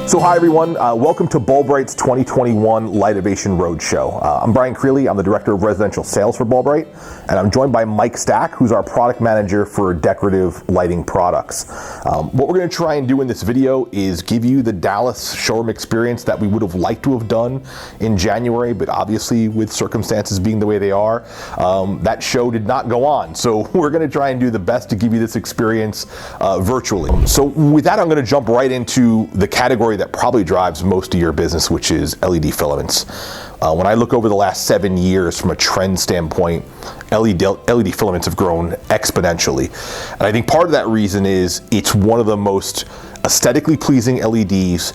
So hi everyone, welcome to Bulbright's 2021 Lightovation Roadshow. I'm Brian Creeley, I'm the Director of Residential Sales for Bulbright, and I'm joined by Mike Stack, who's our Product Manager for Decorative Lighting Products. What we're going to try and do in this video is give you the Dallas showroom experience that we would have liked to have done in January, but obviously with circumstances being the way they are, that show did not go on. So we're going to try and do the best to give you this experience virtually. So with that, I'm going to jump right into the category that probably drives most of your business, which is LED filaments. When I look over the last 7 years from a trend standpoint, LED filaments have grown exponentially. And I think part of that reason is it's one of the most aesthetically pleasing LEDs,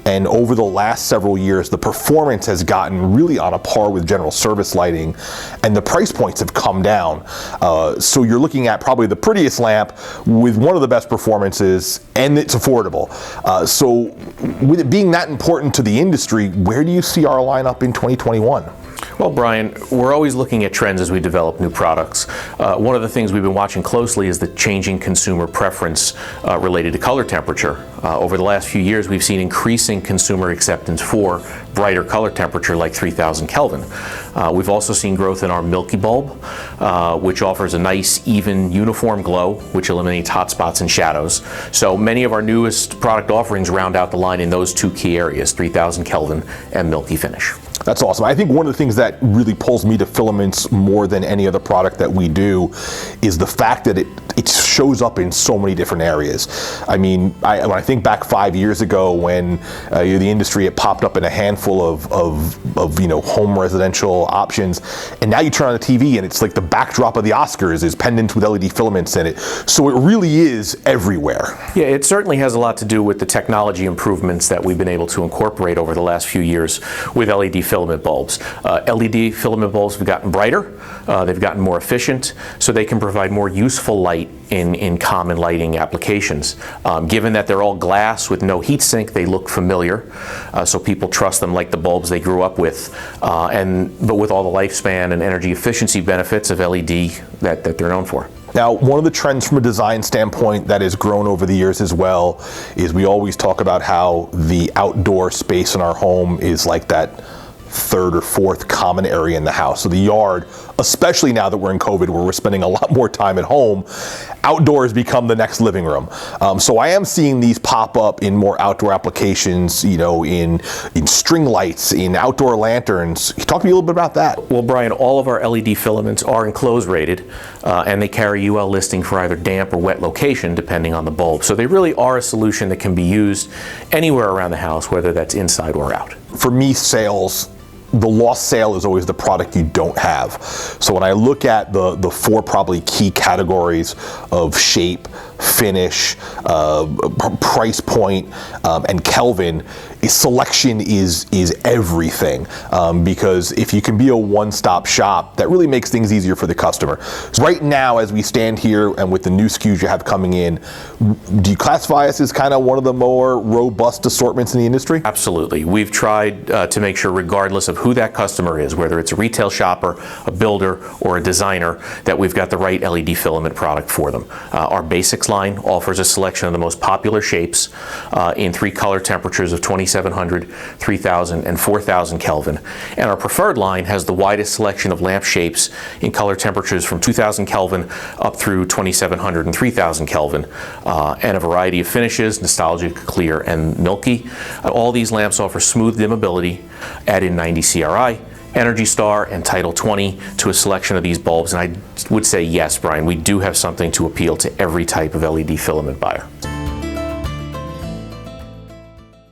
and over the last several years, the performance has gotten really on a par with general service lighting, and the price points have come down. So you're looking at probably the prettiest lamp with one of the best performances, and it's affordable. So with it being that important to the industry, where do you see our lineup in 2021? Well, Brian, we're always looking at trends as we develop new products. One of the things we've been watching closely is the changing consumer preference related to color temperature. Over the last few years, we've seen increasing consumer acceptance for brighter color temperature like 3000 Kelvin. We've also seen growth in our Milky bulb, which offers a nice, even, uniform glow, which eliminates hot spots and shadows. So many of our newest product offerings round out the line in those two key areas, 3000 Kelvin and Milky finish. That's awesome. I think one of the things that really pulls me to filaments more than any other product that we do is the fact that it shows up in so many different areas. I mean, when I think back 5 years ago when the industry had popped up in a handful of home residential options, and now you turn on the TV and it's like the backdrop of the Oscars is pendant with LED filaments in it. So it really is everywhere. Yeah, it certainly has a lot to do with the technology improvements that we've been able to incorporate over the last few years with LED filament bulbs. LED filament bulbs have gotten brighter, they've gotten more efficient, so they can provide more useful light in common lighting applications. Given that they're all glass with no heat sink, they look familiar, so people trust them like the bulbs they grew up with, but with all the lifespan and energy efficiency benefits of LED that they're known for. Now, one of the trends from a design standpoint that has grown over the years as well is we always talk about how the outdoor space in our home is like that third or fourth common area in the house. So the yard, especially now that we're in COVID where we're spending a lot more time at home, outdoors become the next living room. So I am seeing these pop up in more outdoor applications, in string lights, in outdoor lanterns. Can you talk to me a little bit about that? Well, Brian, all of our LED filaments are enclosed rated, and they carry UL listing for either damp or wet location depending on the bulb. So they really are a solution that can be used anywhere around the house, whether that's inside or out. For me, the lost sale is always the product you don't have. So when I look at the four probably key categories of shape, finish, price point, and Kelvin, selection is everything, because if you can be a one-stop shop, that really makes things easier for the customer. So right now, as we stand here and with the new SKUs you have coming in, do you classify us as kind of one of the more robust assortments in the industry? Absolutely. We've tried to make sure, regardless of who that customer is, whether it's a retail shopper, a builder, or a designer, that we've got the right LED filament product for them. Our Basics line offers a selection of the most popular shapes in 3 color temperatures of 2700, 3000, and 4000 Kelvin. And our Preferred line has the widest selection of lamp shapes in color temperatures from 2000 Kelvin up through 2700 and 3000 Kelvin, and a variety of finishes, nostalgic, clear, and milky. All these lamps offer smooth dimmability, add in 90 CRI, Energy Star, and Title 20 to a selection of these bulbs. And I would say yes, Brian, we do have something to appeal to every type of LED filament buyer.